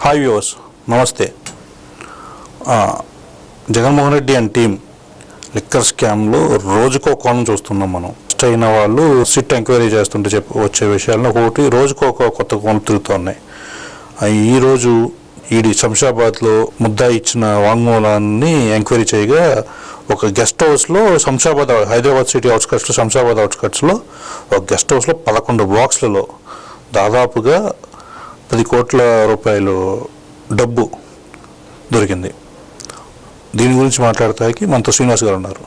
Hi viewers, నమస్తే. Jaganmohan Reddy and team liquor స్కామ్లో రోజుకో కోణం చూస్తున్నాం మనం. అయిన వాళ్ళు సిట్ ఎంక్వైరీ చేస్తుంటే వచ్చే విషయాలను ఒకటి రోజుకో కొత్త కోణం తిరుగుతున్నాయి. ఈరోజు ఈడీ శంషాబాద్లో ముద్దా ఇచ్చిన వాంగ్మూలాన్ని ఎంక్వైరీ చేయగా ఒక గెస్ట్ హౌస్లో హైదరాబాద్ సిటీ అవుట్స్కట్స్లో శంషాబాద్ అవుట్స్కట్స్లో ఒక గెస్ట్ హౌస్లో 11 బాక్సులలో దాదాపుగా 10 కోట్ల రూపాయలు డబ్బు దొరికింది. దీని గురించి మాట్లాడటానికి మనతో శ్రీనివాస్ గారు ఉన్నారు.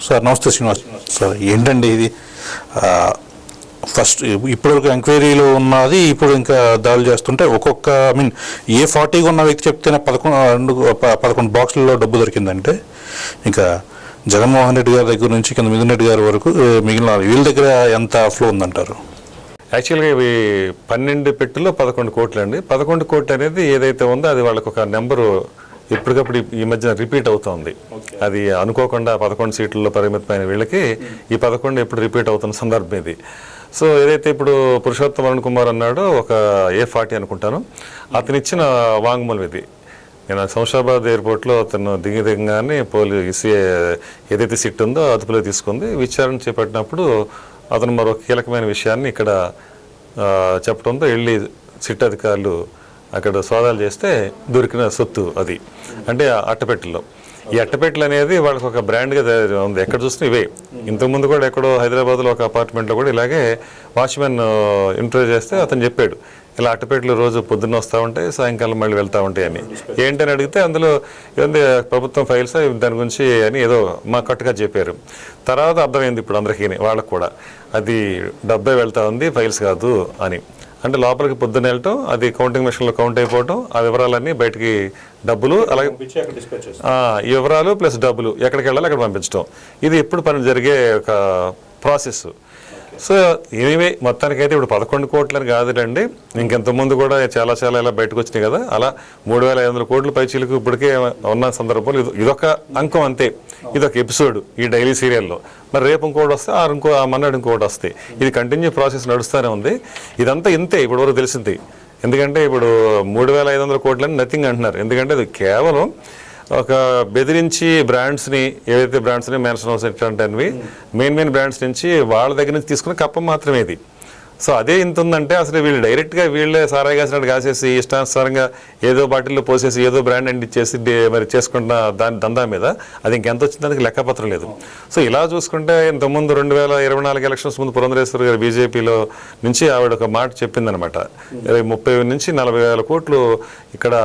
సార్ నమస్తే. శ్రీనివాస్ సార్, ఏంటండి ఇది? ఫస్ట్ ఇప్పటివరకు ఎంక్వైరీలో ఉన్నది, ఇప్పుడు ఇంకా దాడులు చేస్తుంటే ఒక్కొక్క A40గా ఉన్న వ్యక్తి చెప్తేనే 11 బాక్సులలో డబ్బు దొరికిందంటే ఇంకా జగన్మోహన్ రెడ్డి గారి దగ్గర నుంచి కింద మిథున్ రెడ్డి గారి వరకు మిగిలిన వీళ్ళ దగ్గర ఎంత ఫ్లో ఉందంటారు? యాక్చువల్గా ఇవి 12 పెట్టెల్లో 11 కోట్లు అండి. 11 కోట్లు అనేది ఏదైతే ఉందో అది వాళ్ళకి ఒక నెంబరు ఎప్పటికప్పుడు ఈ మధ్య రిపీట్ అవుతుంది. అది అనుకోకుండా 11 సీట్లలో పరిమితమైన వీళ్ళకి ఈ 11 ఎప్పుడు రిపీట్ అవుతున్న సందర్భం ఇది. సో ఏదైతే ఇప్పుడు పురుషోత్తం అరుణ్ కుమార్ అన్నాడో ఒక A40 అనుకుంటాను, అతను ఇచ్చిన వాంగ్మూలం ఇది. నేను శంషాబాద్ ఎయిర్పోర్ట్లో అతను దిగగానే పోలీస్ ఏదైతే సిట్ ఉందో అదుపులో తీసుకుంది. విచారణ చేపట్టినప్పుడు అతను మరో కీలకమైన విషయాన్ని ఇక్కడ చెప్పడంతో వెళ్ళి సిట్ అధికారులు అక్కడ సోదాలు చేస్తే దొరికిన సొత్తు అది అంటే అట్టపెట్టెలో. ఈ అట్టపెట్టెలు అనేది వాళ్ళకి ఒక బ్రాండ్గా ఉంది. ఎక్కడ చూసినా ఇవే. ఇంతకుముందు కూడా ఎక్కడో హైదరాబాద్లో ఒక అపార్ట్మెంట్లో కూడా ఇలాగే వాచ్మెన్ ఇంటర్వ్యూ చేస్తే అతను చెప్పాడు, ఇలా అట్టపెట్టెలు రోజు పొద్దున్న వస్తూ ఉంటాయి, సాయంకాలం మళ్ళీ వెళ్తూ ఉంటాయి అని. ఏంటని అడిగితే అందులో ఏంది ప్రభుత్వం ఫైల్స్ దాని గురించి అని ఏదో మా కట్టుగా చెప్పారు. తర్వాత అర్థమైంది ఇప్పుడు అందరికీ, వాళ్ళకు కూడా అది డబ్బే వెళ్తూ ఉంది, ఫైల్స్ కాదు అని. అంటే లోపలికి పొద్దున్న వెళ్ళటం, అది కౌంటింగ్ మెషిన్లో కౌంట్ అయిపోవటం, ఆ వివరాలన్నీ బయటికి డబ్బులు అలాగే ఈ వివరాలు ప్లస్ డబ్బులు ఎక్కడికి వెళ్ళాలి అక్కడ పంపించడం. ఇది ఎప్పుడు పని జరిగే ఒక ప్రాసెస్. సో ఎనీవే మొత్తానికైతే ఇప్పుడు 11 కోట్లని కాదులండి, ఇంకెంతకుముందు కూడా చాలా ఇలా బయటకు వచ్చినాయి కదా. అలా 3500 కోట్ల పైచీలకు ఇప్పటికే ఉన్న సందర్భంలో ఇదొక అంకం అంతే. ఇదొక ఎపిసోడ్ ఈ డైలీ సీరియల్లో. మరి రేపు ఇంకోటి వస్తే ఆ మన్నాడు ఇంకోటి వస్తాయి. ఇది కంటిన్యూ ప్రాసెస్ నడుస్తూనే ఉంది. ఇదంతా ఇంతే ఇప్పుడు వరకు తెలిసింది. ఎందుకంటే ఇప్పుడు 3500 కోట్లని నథింగ్ అంటున్నారు. ఎందుకంటే అది కేవలం ఒక బెదిరించి బ్రాండ్స్ని, ఏవైతే బ్రాండ్స్ని మెన్షన్ అవుతాయి మెయిన్ బ్రాండ్స్ నుంచి వాళ్ళ దగ్గర నుంచి తీసుకున్న కప్ప మాత్రమే ఇది. సో అదే ఇంత ఉందంటే అసలు వీళ్ళు డైరెక్ట్గా వీళ్ళే సారాయి కాసినట్టు కాసేసి ఇష్టానుసారంగా ఏదో బాటిల్లో పోసేసి ఏదో బ్రాండ్ అండ్ ఇచ్చేసి మరి చేసుకుంటున్న దాని దందా మీద అది ఇంకెంత వచ్చింది దానికి లెక్కపత్రం లేదు. సో ఇలా చూసుకుంటే ఇంతకుముందు 2024 ఎలక్షన్స్ ముందు పురంధరేశ్వరి గారు బీజేపీలో నుంచి ఆవిడ ఒక మాట చెప్పిందనమాట, 30 నుంచి 40 వేల కోట్లు ఇక్కడ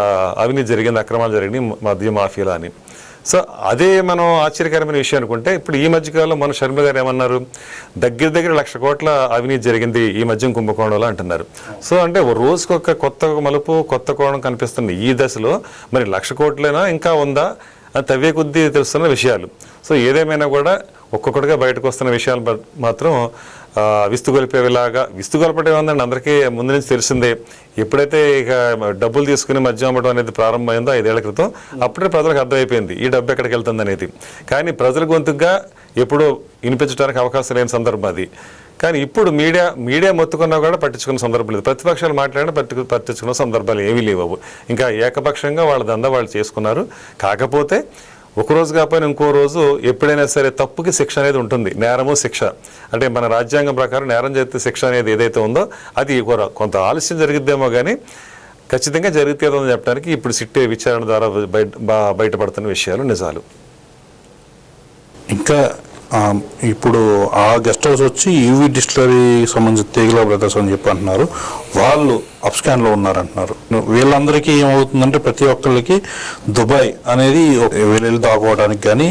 అవినీతి జరిగింది, అక్రమాలు జరిగినాయి మద్య మాఫియాలో అని. సో అదే మనం ఆశ్చర్యకరమైన విషయం అనుకుంటే ఇప్పుడు ఈ మధ్యకాలంలో మన శర్మ గారు ఏమన్నారు, దగ్గర 1,00,000 కోట్ల అవినీతి జరిగింది ఈ మద్యం కుంభకోణంలో అంటున్నారు. సో అంటే రోజుకొక కొత్త మలుపు, కొత్త కోణం కనిపిస్తుంది. ఈ దశలో మరి 1,00,000 కోట్లైనా ఇంకా ఉందా అని తవ్వే కొద్దీ తెలుస్తున్న విషయాలు. సో ఏదేమైనా కూడా ఒక్కొక్కటిగా బయటకు వస్తున్న విషయాలు మాత్రం విస్తుగొల్పటం ఉందండి. అందరికీ ముందు నుంచి తెలిసిందే. ఎప్పుడైతే ఇక డబ్బులు తీసుకుని మద్యం అమ్మడం అనేది ప్రారంభమైందో 5 ఏళ్ల క్రితం, అప్పుడే ప్రజలకు అర్థమైపోయింది ఈ డబ్బు ఎక్కడికి వెళ్తుంది అనేది. కానీ ప్రజల గొంతుగా ఎప్పుడూ వినిపించడానికి అవకాశం లేని సందర్భం అది. కానీ ఇప్పుడు మీడియా మొత్తుకున్నా కూడా పట్టించుకున్న సందర్భం లేదు. ప్రతిపక్షాలు మాట్లాడినా పట్టించుకున్న సందర్భాలు ఏమీ లేవు. ఇంకా ఏకపక్షంగా వాళ్ళ దందా వాళ్ళు చేసుకున్నారు. కాకపోతే ఒకరోజు కాకపోయినా ఇంకో రోజు ఎప్పుడైనా సరే తప్పుకి శిక్ష అనేది ఉంటుంది. నేరము శిక్ష అంటే మన రాజ్యాంగం ప్రకారం నేరం చేస్తే శిక్ష అనేది ఏదైతే ఉందో అది కొంత ఆలస్యం జరిగిద్దేమో కానీ ఖచ్చితంగా జరుగుతుందని చెప్పడానికి ఇప్పుడు సిట్టే విచారణ ద్వారా బయటపడుతున్న విషయాలు నిజాలు. ఇంకా ఇప్పుడు ఆ గెస్ట్ హౌస్ వచ్చి యూవీ డిస్టిలరీ సంబంధించిన తీగల బ్రదర్స్ అని చెప్పి అంటున్నారు. వాళ్ళు అప్స్కాన్లో ఉన్నారంటున్నారు. వీళ్ళందరికీ ఏమవుతుందంటే ప్రతి ఒక్కరికి దుబాయ్ అనేది వీళ్ళు దాక్కోవడానికి కానీ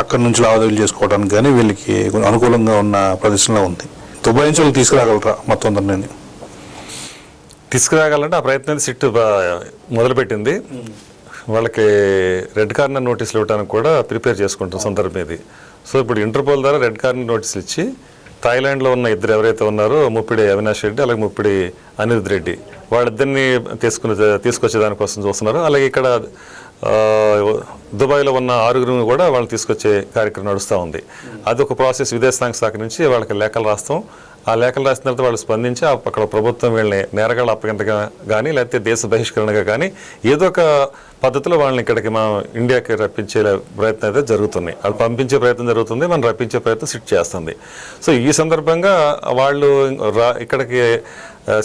అక్కడి నుంచి లావాదేవీలు చేసుకోవడానికి కానీ వీళ్ళకి అనుకూలంగా ఉన్న ప్రదేశంలో ఉంది. దుబాయ్ నుంచి వాళ్ళు తీసుకురాగలరా మొత్తం అందరినీ? తీసుకురాగలంటే ఆ ప్రయత్నం సిట్టు మొదలుపెట్టింది. వాళ్ళకి రెడ్ కార్నర్ నోటీసులు ఇవ్వడానికి కూడా ప్రిపేర్ చేసుకుంటున్న సందర్భం ఇది. సో ఇప్పుడు ఇంటర్పోల్ ద్వారా రెడ్ కార్నర్ నోటీసులు ఇచ్చి థాయిలాండ్లో ఉన్న ఇద్దరు ఎవరైతే ఉన్నారో ముప్పిడి అవినాష్ రెడ్డి అలాగే ముప్పిడి అనిరుద్ రెడ్డి వాళ్ళిద్దరిని తీసుకొచ్చే దానికోసం చూస్తున్నారు. అలాగే ఇక్కడ దుబాయ్లో ఉన్న 6గురిని కూడా వాళ్ళని తీసుకొచ్చే కార్యక్రమం నడుస్తూ ఉంది. అదొక ప్రాసెస్. విదేశాంగ శాఖ నుంచి వాళ్ళకి లేఖలు రాస్తాం, ఆ లేఖలు రాసిన తర్వాత వాళ్ళు స్పందించి అక్కడ ప్రభుత్వం వీళ్ళని నేరగాళ్ళ అప్పగింతగా కానీ లేకపోతే దేశ బహిష్కరణగా కానీ ఏదో ఒక పద్ధతిలో వాళ్ళని ఇక్కడికి మనం ఇండియాకి రప్పించే ప్రయత్నం అయితే జరుగుతున్నాయి. వాళ్ళు పంపించే ప్రయత్నం జరుగుతుంది, మనం రప్పించే ప్రయత్నం సిట్ చేస్తుంది. సో ఈ సందర్భంగా వాళ్ళు ఇక్కడికి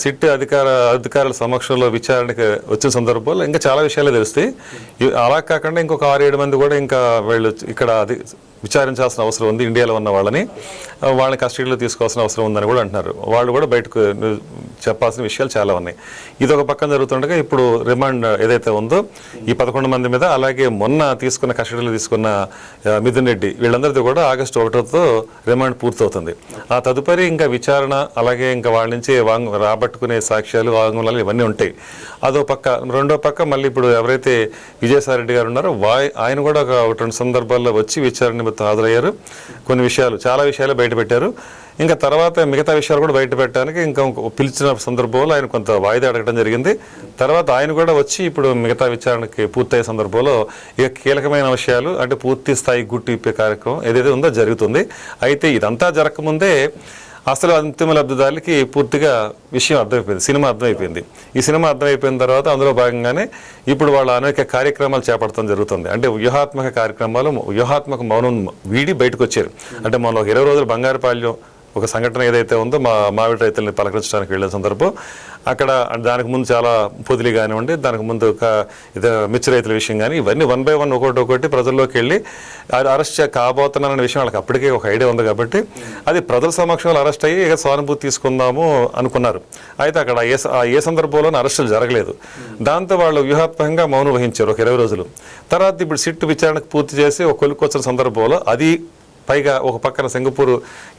సిట్ అధికారుల సమక్షంలో విచారణకి వచ్చిన సందర్భంలో ఇంకా చాలా విషయాలే తెలుస్తాయి. అలా కాకుండా ఇంకొక 6-7 మంది కూడా ఇంకా వీళ్ళు ఇక్కడ విచారించాల్సిన అవసరం ఉంది. ఇండియాలో ఉన్న వాళ్ళని కస్టడీలో తీసుకోవాల్సిన అవసరం ఉందని కూడా అంటున్నారు. వాళ్ళు కూడా బయటకు చెప్పాల్సిన విషయాలు చాలా ఉన్నాయి. ఇది ఒక పక్కన జరుగుతుండగా ఇప్పుడు రిమాండ్ ఏదైతే ఉందో ఈ 11 మంది మీద, అలాగే మొన్న కస్టడీలో తీసుకున్న మిథున్ రెడ్డి, వీళ్ళందరితో కూడా ఆగస్టు 1తో రిమాండ్ పూర్తవుతుంది. ఆ తదుపరి ఇంకా విచారణ, అలాగే ఇంకా వాళ్ళ నుంచి రాబట్టుకునే సాక్ష్యాలు, వాంగ్మూలాలు ఇవన్నీ ఉంటాయి. అదో పక్క. రెండో పక్క మళ్ళీ ఇప్పుడు ఎవరైతే విజయసాయి రెడ్డి గారు ఉన్నారో ఆయన కూడా ఒక 2 సందర్భాల్లో వచ్చి విచారణ నిమిత్తం హాజరయ్యారు. కొన్ని విషయాలు, చాలా విషయాలు బయటపెట్టారు. ఇంకా తర్వాత మిగతా విషయాలు కూడా బయట పెట్టడానికి ఇంకా పిలిచిన సందర్భంలో ఆయన కొంత వాయిదా అడగడం జరిగింది. తర్వాత ఆయన కూడా వచ్చి ఇప్పుడు మిగతా విచారణకి పూర్తయ్యే సందర్భంలో ఇక కీలకమైన విషయాలు అంటే పూర్తి స్థాయి గుట్టు ఇప్పే కార్యక్రమం ఏదైతే ఉందో జరుగుతుంది. అయితే ఇదంతా జరగకముందే అసలు అంతిమ లబ్ధిదారులకి పూర్తిగా విషయం అర్థమైపోయింది, సినిమా అర్థమైపోయింది. ఈ సినిమా అర్థమైపోయిన తర్వాత అందులో భాగంగానే ఇప్పుడు వాళ్ళ అనేక కార్యక్రమాలు చేపట్టడం జరుగుతుంది. అంటే వ్యూహాత్మక కార్యక్రమాలు, వ్యూహాత్మక మౌనం వీడి బయటకు వచ్చారు. అంటే మనం 20 రోజులు బంగారుపాళ్యం ఒక సంఘటన ఏదైతే ఉందో మామిడి రైతుల్ని పలకరించడానికి వెళ్ళిన సందర్భం, అక్కడ దానికి ముందు చాలా పొదిలి కానివ్వండి, దానికి ముందు మిర్చి రైతుల విషయం కానీ, ఇవన్నీ 1 by 1 ఒకటి ప్రజల్లోకి వెళ్ళి అరెస్ట్ కాబోతున్నారనే విషయం వాళ్ళకి అప్పటికే ఒక ఐడియా ఉంది కాబట్టి అది ప్రజల సమక్షంలో అరెస్ట్ అయ్యి ఇక సానుభూతి తీసుకుందాము అనుకున్నారు. అయితే అక్కడ ఏ సందర్భంలోనూ అరెస్టులు జరగలేదు. దాంతో వాళ్ళు వ్యూహాత్మకంగా మౌనం వహించారు ఒక 20 రోజులు. తర్వాత ఇప్పుడు సిట్ విచారణకు పూర్తి చేసి ఒక కొలుకొచ్చిన సందర్భంలో అది పైగా ఒక పక్కన సింగపూర్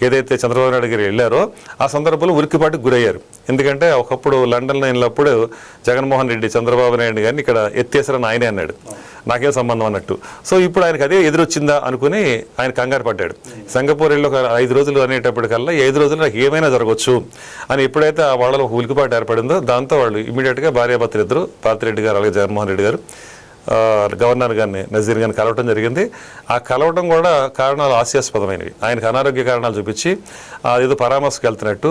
ఏదైతే చంద్రబాబు నాయుడు గారు వెళ్ళారో ఆ సందర్భంలో ఉరికిపాటుకు గురయ్యారు. ఎందుకంటే ఒకప్పుడు లండన్లో వెళ్ళినప్పుడు జగన్మోహన్ రెడ్డి చంద్రబాబు నాయుడు గారిని ఇక్కడ ఎత్తేసారని ఆయనే అన్నాడు, నాకేం సంబంధం అన్నట్టు. సో ఇప్పుడు ఆయనకు అదే ఎదురొచ్చిందా అనుకుని ఆయన కంగారు పడ్డాడు. సింగపూర్ వెళ్ళి ఒక 5 రోజులు అనేటప్పటికల్లా 5 రోజులు నాకు ఏమైనా జరగవచ్చు అని ఎప్పుడైతే ఆ వాళ్ళలో ఒక ఉలికిపాటు ఏర్పడిందో దాంతో వాళ్ళు ఇమీడియట్గా భార్యాభర్తలు ఇద్దరు, పార్తిరెడ్డి గారు అలాగే జగన్మోహన్ రెడ్డి గారు గవర్నర్ గారిని, నజీర్ గారిని కలవటం జరిగింది. ఆ కలవటం కూడా కారణాలు హాస్యాస్పదమైనవి. ఆయనకు అనారోగ్య కారణాలు చూపించి ఏదో పరామర్శకు వెళ్తున్నట్టు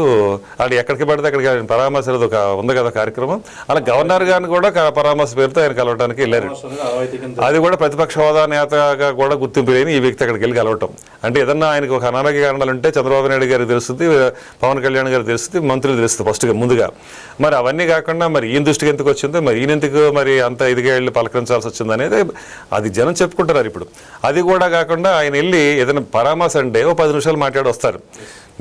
అది ఎక్కడికి పడితే అక్కడికి పరామర్శ ఒక ఉంది కదా కార్యక్రమం, అలా గవర్నర్ గారిని కూడా పరామర్శ పేరుతో ఆయన కలవటానికి వెళ్ళారు. అది కూడా ప్రతిపక్ష హోదా నేతగా కూడా గుర్తింపు లేని ఈ వ్యక్తి అక్కడికి వెళ్ళి కలవటం అంటే ఏదన్నా ఆయనకు ఒక అనారోగ్య కారణాలు ఉంటే చంద్రబాబు నాయుడు గారికి తెలుస్తుంది, పవన్ కళ్యాణ్ గారికి తెలుస్తుంది, మంత్రులు తెలుస్తుంది ఫస్ట్గా ముందుగా. మరి అవన్నీ కాకుండా మరి ఈయన దృష్టికి ఎందుకు వచ్చిందో, మరి ఈయన ఎందుకు మరి అంత ఇదిగా వెళ్ళి పలకరించాల్సి వచ్చింది అనేది అది జనం చెప్పుకుంటున్నారు ఇప్పుడు. అది కూడా కాకుండా ఆయన వెళ్ళి ఏదైనా పరామర్శ అంటే 10 నిమిషాలు మాట్లాడి వస్తారు.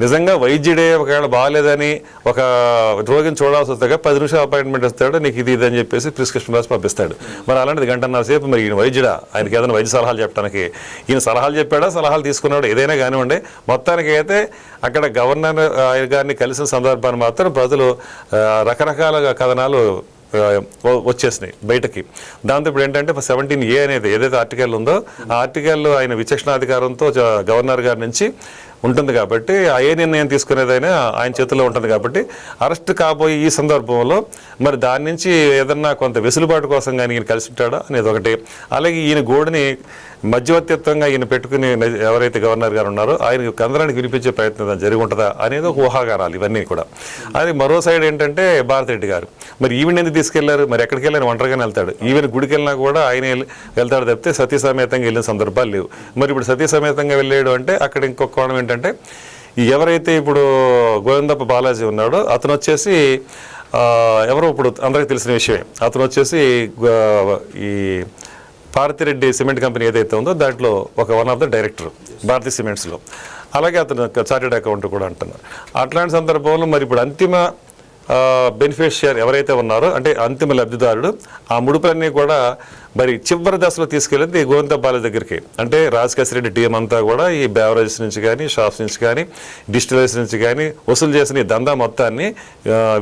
నిజంగా వైద్యుడే ఒకవేళ బాగాలేదని ఒక రోగిని చూడాల్సి వస్తే 10 నిమిషాలు అపాయింట్మెంట్ ఇస్తాడు, నీకు ఇది అని చెప్పేసి ప్రిస్క్రిప్షన్ రాసి పంపిస్తాడు. మరి అలాంటిది 1.5 గంటల సేపు మరి ఈయన వైద్యుడా, ఆయనకి ఏదైనా వైద్య సలహాలు చెప్పడానికి, ఈయన సలహాలు చెప్పాడా, సలహాలు తీసుకున్నాడు, ఏదైనా కానివ్వండి. మొత్తానికి అయితే అక్కడ గవర్నర్ గారిని కలిసిన సందర్భాన్ని మాత్రం ప్రజలు రకరకాల కథనాలు వచ్చేసినాయి బయటకి. దాంతో ఇప్పుడు ఏంటంటే 17A అనేది ఏదైతే ఆర్టికల్ ఉందో ఆ ఆర్టికల్ ఆయన విచక్షణాధికారంతో గవర్నర్ గారి నుంచి ఉంటుంది కాబట్టి ఏ నిర్ణయం తీసుకునేదైనా ఆయన చేతుల్లో ఉంటుంది కాబట్టి అరెస్ట్ కాబోయే ఈ సందర్భంలో మరి దాని నుంచి ఏదన్నా కొంత వెసులుబాటు కోసం కానీ ఈయన కలిసి ఉంటాడా అనేది ఒకటి. అలాగే ఈయన గోడుని మధ్యవర్తిత్వంగా ఈయన పెట్టుకుని ఎవరైతే గవర్నర్ గారు ఉన్నారో ఆయన కందరానికి వినిపించే ప్రయత్నం జరిగి ఉంటుందా అనేది ఒక ఊహాగానాలు ఇవన్నీ కూడా. అది మరో సైడ్ ఏంటంటే భారతిరెడ్డి గారు మరి ఈవెన్ ఎందుకు తీసుకెళ్లారు, మరి ఎక్కడికి వెళ్ళారు, ఒంటరిగానే వెళ్తాడు. ఈవెన్ గుడికి వెళ్ళినా కూడా ఆయన వెళ్తాడు తప్పితే సతీ సమేతంగా వెళ్ళిన సందర్భాలు లేవు. మరి ఇప్పుడు సతీ సమేతంగా వెళ్ళాడు అంటే అక్కడ ఇంకొక కోణం ఏంటంటే ఎవరైతే ఇప్పుడు గోవిందప్ప బాలాజీ ఉన్నాడో అతను వచ్చేసి ఎవరో ఇప్పుడు అందరికీ తెలిసిన విషయమే, అతను వచ్చేసి ఈ భారతిరెడ్డి సిమెంట్ కంపెనీ ఏదైతే ఉందో దాంట్లో ఒక one of the director Bharathi సిమెంట్స్లో. అలాగే అతను చార్టెడ్ అకౌంట్ కూడా అంటున్నారు. అట్లాంటి సందర్భంలో మరి ఇప్పుడు అంతిమ బెనిఫిషియర్ ఎవరైతే ఉన్నారో అంటే అంతిమ లబ్ధిదారుడు ఆ ముడుపులన్నీ కూడా మరి చివరి దశలో తీసుకెళ్ళింది గోవిందప్ప బాలాజీ దగ్గరికి. అంటే రాజకేశ్వరరెడ్డి టీం అంతా కూడా ఈ బేవరేజెస్ నుంచి కానీ, షాప్స్ నుంచి కానీ, డిస్టిలరీస్ నుంచి కానీ వసూలు చేసిన ఈ దందా మొత్తాన్ని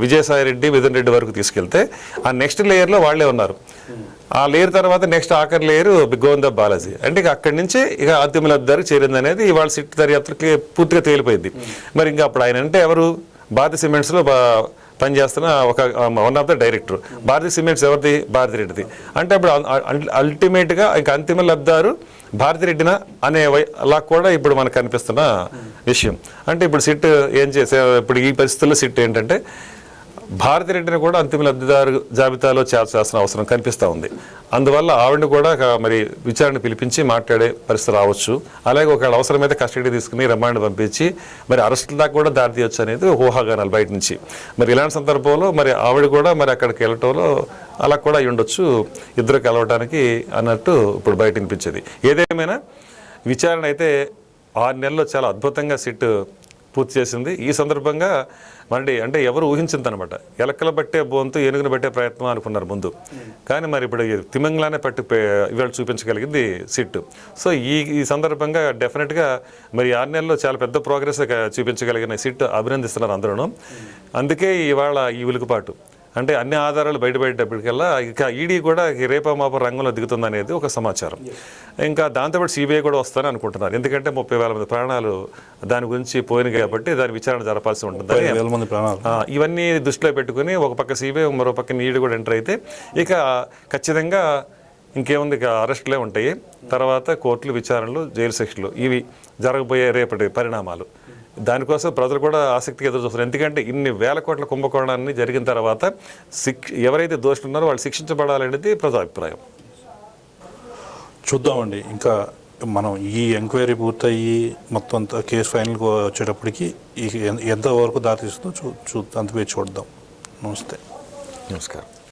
విజయసాయి రెడ్డి, మిథున్ రెడ్డి వరకు తీసుకెళ్తే ఆ నెక్స్ట్ లేయర్లో వాళ్లే ఉన్నారు. ఆ లేయర్ తర్వాత నెక్స్ట్ ఆఖరి లేయర్ గోవిందప్ప బాలాజీ. అంటే ఇక అక్కడి నుంచి ఇక అంతిమ లబ్ధిదారికి చేరింది అనేది ఇవాళ సిట్ దర్యాప్తుకి పూర్తిగా తేలిపోయింది. మరి ఇంకా అప్పుడు ఆయన అంటే ఎవరు, భారతీ సిమెంట్స్లో పనిచేస్తున్న ఒక one of the director. Bharathi cements ఎవరిది, భారతిరెడ్డిది. అంటే అప్పుడు అల్టిమేట్గా ఇంక అంతిమ లబ్ధిదారు భారతిరెడ్డినా అనే అలా కూడా ఇప్పుడు మనకు కనిపిస్తున్న విషయం. అంటే ఇప్పుడు సిట్ ఏం చేసే ఇప్పుడు ఈ పరిస్థితుల్లో సిట్ ఏంటంటే భారతిరెడ్డిని కూడా అంతిమ లబ్ధిదారు జాబితాలో చేర్చాల్సిన అవసరం కనిపిస్తూ ఉంది. అందువల్ల ఆవిడని కూడా మరి విచారణ పిలిపించి మాట్లాడే పరిస్థితి రావచ్చు. అలాగే ఒకవేళ అవసరమైతే కస్టడీ తీసుకుని రిమాండ్ పంపించి మరి అరెస్టుల దాకా కూడా దారి తీయొచ్చు అనేది ఊహాగానాలు బయట నుంచి. మరి ఇలాంటి సందర్భంలో మరి ఆవిడ కూడా మరి అక్కడికి వెళ్ళటంలో అలా కూడా అయి ఉండొచ్చు, ఇద్దరు కలవటానికి అన్నట్టు ఇప్పుడు బయట వినిపించేది. ఏదేమైనా విచారణ అయితే 6 నెలల్లో చాలా అద్భుతంగా సిట్ పూర్తి చేసింది. ఈ సందర్భంగా మరి అంటే ఎవరు ఊహించిందనమాట, ఎలకల బట్టే బోంతు ఏనుగును బట్టే ప్రయత్నం అనుకున్నారు ముందు, కానీ మరి ఇప్పుడు తిమంగళానే ఇవాళ చూపించగలిగింది సిట్. సో ఈ సందర్భంగా డెఫినెట్గా మరి 6 నెలల్లో చాలా పెద్ద ప్రోగ్రెస్ చూపించగలిగిన సిట్ అభినందిస్తున్నారు అందరూ. అందుకే ఇవాళ ఈ ఉలికిపాటు అంటే అన్ని ఆధారాలు బయటపడేటప్పటికల్లా ఇక ఈడీ కూడా రేపా మాప రంగంలో దిగుతుంది అనేది ఒక సమాచారం. ఇంకా దాంతోపాటు సిబిఐ కూడా వస్తారని అనుకుంటున్నారు. ఎందుకంటే 30,000 మంది ప్రాణాలు దాని గురించి పోయినాయి కాబట్టి దాని విచారణ జరపాల్సి ఉంటుంది. ఇవన్నీ దృష్టిలో పెట్టుకుని ఒక పక్క సిబిఐ మరో పక్క ఈడీ కూడా ఎంటర్ అయితే ఇక ఖచ్చితంగా ఇంకేముంది, ఇక అరెస్టులే ఉంటాయి. తర్వాత కోర్టులు, విచారణలు, జైలు శిక్షలు ఇవి జరగబోయే రేపటి పరిణామాలు. దానికోసం ప్రజలు కూడా ఆసక్తిగా ఎదురు చూస్తారు. ఎందుకంటే ఇన్ని వేల కోట్ల కుంభకోణాన్ని జరిగిన తర్వాత ఎవరైతే దోషులు ఉన్నారో వాళ్ళు శిక్షించబడాలనేది ప్రజా అభిప్రాయం. చూద్దామండి, ఇంకా మనం ఈ ఎంక్వైరీ పూర్తయ్యి మొత్తం అంతా కేసు ఫైనల్కి వచ్చేటప్పటికి ఎంతవరకు దారి తీస్తుందో అంతవే చూద్దాం. నమస్తే. నమస్కారం.